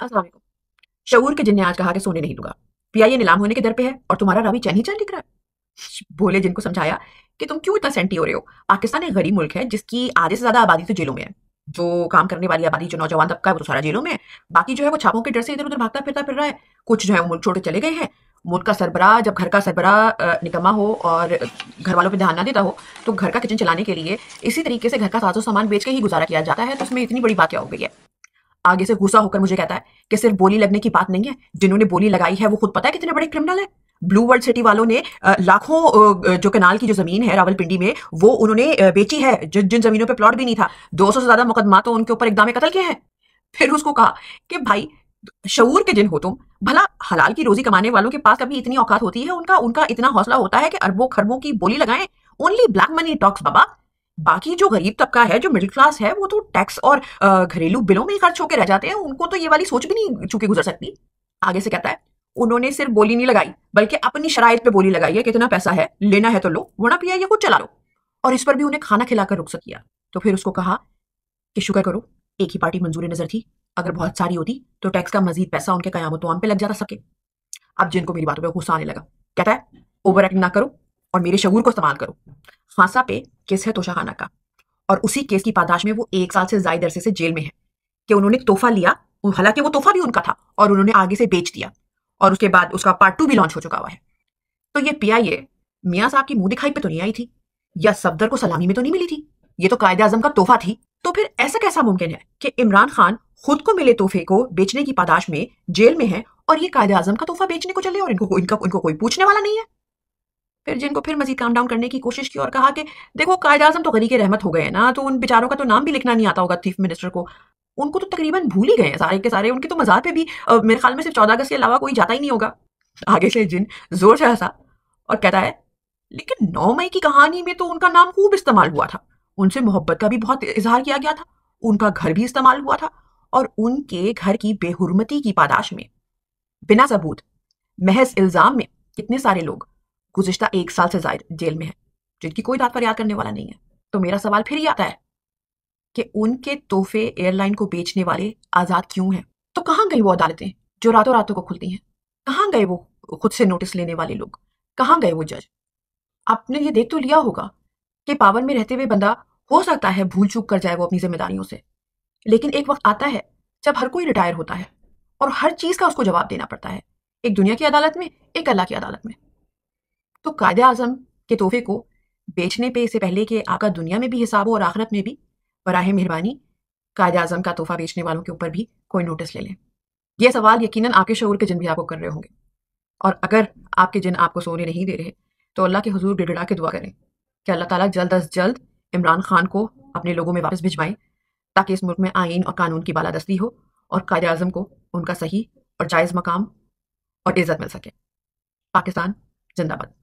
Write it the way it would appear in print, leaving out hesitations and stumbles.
अस्सलाम वालेकुम। शऊर के जिन ने आज कहा कि सोने नहीं दूंगा, पीआईए नीलाम होने के दर पे है और तुम्हारा रावी चैन ही चैन दिख रहा है। भोले जिनको समझाया कि तुम क्यों इतना सेंटी हो रहे हो। पाकिस्तान एक गरीब मुल्क है जिसकी आधे से ज्यादा आबादी तो जेलों में है। जो काम करने वाली आबादी, जो नौजवान तबका है, वो तो सारा जेलों में है। बाकी जो है वो छापों के डर से इधर उधर भागता फिरता फिर रहा है। कुछ जो है वो मुल्क छोड़ के चले गए हैं। मुल्क का सरबराह, जब घर का सरबराह निकम्मा हो और घर वालों पे ध्यान ना देता हो, तो घर का किचन चलाने के लिए इसी तरीके से घर का साजो सामान बेच के ही गुजारा किया जाता है। तो उसमें इतनी बड़ी बात क्या हो गई है। आगे से गुस्सा होकर मुझे कहता है कि सिर्फ बोली लगने की बात नहीं है, जिन्होंने बोली लगाई है वो खुद पता है कितने बड़े क्रिमिनल है। ब्लू वर्ल्ड सिटी वालों ने लाखों जो कनाल की जो जमीन है रावलपिंडी में, वो उन्होंने बेची है, जिन जमीनों पे प्लॉट भी नहीं था। 200 से ज्यादा मुकदमा तो उनके ऊपर इकदाम कत्ल के हैं। फिर उसको कहा कि भाई, शऊर के जिन हो तुम। भला हलाल की रोजी कमाने वालों के पास कभी इतनी औकात होती है, उनका उनका इतना हौसला होता है कि अरबों खरबों की बोली लगाएं। ओनली ब्लैक मनी टॉक्स बाबा। बाकी जो गरीब तबका है, जो मिडिल क्लास है, वो तो टैक्स और घरेलू बिलों में ही खर्च होकर रह जाते हैं। उनको तो ये वाली सोच भी नहीं चूके गुजर सकती। आगे से कहता है, उन्होंने सिर्फ बोली नहीं लगाई बल्कि अपनी शराइत पे बोली लगाई है। कितना पैसा है, लेना है तो लो, वरना पिया ये खुद चला लो। और इस पर भी उन्हें खाना खिलाकर रुखसत किया। तो फिर उसको कहा कि शुक्र करो एक ही पार्टी मंजूर नजर थी, अगर बहुत सारी होती तो टैक्स का मजीद पैसा उनके कयामत पे लग जाता सके। अब जिनको मेरी बातों पे गुस्सा आने लगा, कहता है ओवर एक्टिंग ना करो और मेरे शऊर को इस्तेमाल करो। खांसा पे केस है तोशाखाना का, और उसी केस की पादाश में वो 1 साल से ज्यादा अरसे से जेल में है कि उन्होंने तोहफा लिया। हालांकि वो तोहफा भी उनका था और उन्होंने आगे से बेच दिया, और उसके बाद उसका पार्ट 2 भी लॉन्च हो चुका हुआ है। तो ये पीआईए मियां साहब की मुंह दिखाई पे तो नहीं आई थी, या सफदर को सलामी में तो नहीं मिली थी। ये तो कायदे आजम का तोहफा थी। तो फिर ऐसा कैसा मुमकिन है कि इमरान खान खुद को मिले तोहफे को बेचने की पादाश में जेल में है, और ये कायदे आजम का तोहफा बेचने को चले, और इनको कोई पूछने वाला नहीं है। फिर जिनको फिर मजीद काम डाउन करने की कोशिश की और कहा कि देखो, कायदे आजम तो गरी के रहमत हो गए हैं ना, तो उन बेचारों का तो नाम भी लिखना नहीं आता होगा चीफ मिनिस्टर को। उनको तो तकरीबन भूल ही गए हैं सारे के सारे। उनकी तो मज़ार पे भी मेरे ख्याल में सिर्फ 14 अगस्त के अलावा कोई जाता ही नहीं होगा। आगे से जिन जोर से हंसा और कहता है, लेकिन 9 मई की कहानी में तो उनका नाम खूब इस्तेमाल हुआ था। उनसे मोहब्बत का भी बहुत इजहार किया गया था। उनका घर भी इस्तेमाल हुआ था, और उनके घर की बेहुरमती की पादाश में बिना सबूत, महज इल्जाम में कितने सारे लोग गुज़िश्ता 1 साल से ज़ायद जेल में हैं, जिनकी कोई दाद फरियाद करने वाला नहीं है। तो मेरा सवाल फिर ही आता है कि उनके तोहफे एयरलाइन को बेचने वाले आज़ाद क्यों हैं? तो कहाँ गई वो अदालतें जो रातों रातों को खुलती हैं? कहाँ गए वो खुद से नोटिस लेने वाले लोग? कहाँ गए वो जज? आपने ये देख तो लिया होगा कि पावर में रहते हुए बंदा हो सकता है भूल चूक कर जाए वो अपनी जिम्मेदारियों से, लेकिन एक वक्त आता है जब हर कोई रिटायर होता है और हर चीज का उसको जवाब देना पड़ता है, एक दुनिया की अदालत में, एक अल्लाह की अदालत में। तो कायदे आजम के तोहफे को बेचने पे इससे पहले कि आका दुनिया में भी हिसाब हो और आखिरत में भी, बराहे मेहरबानी कायदे आजम का तोहफा बेचने वालों के ऊपर भी कोई नोटिस ले लें। यह सवाल यकीनन आपके शऊर के जिन भी आपको कर रहे होंगे, और अगर आपके जिन आपको सोने नहीं दे रहे, तो अल्लाह के हुजूर गिड़गिड़ा के दुआ करें कि अल्लाह ताला जल्द अज जल्द इमरान खान को अपने लोगों में वापस भिजवाएं, ताकि इस मुल्क में आइन और कानून की बालादस्ती हो और कायदे आजम को उनका सही और जायज़ मकाम और इज्जत मिल सके। पाकिस्तान जिंदाबाद।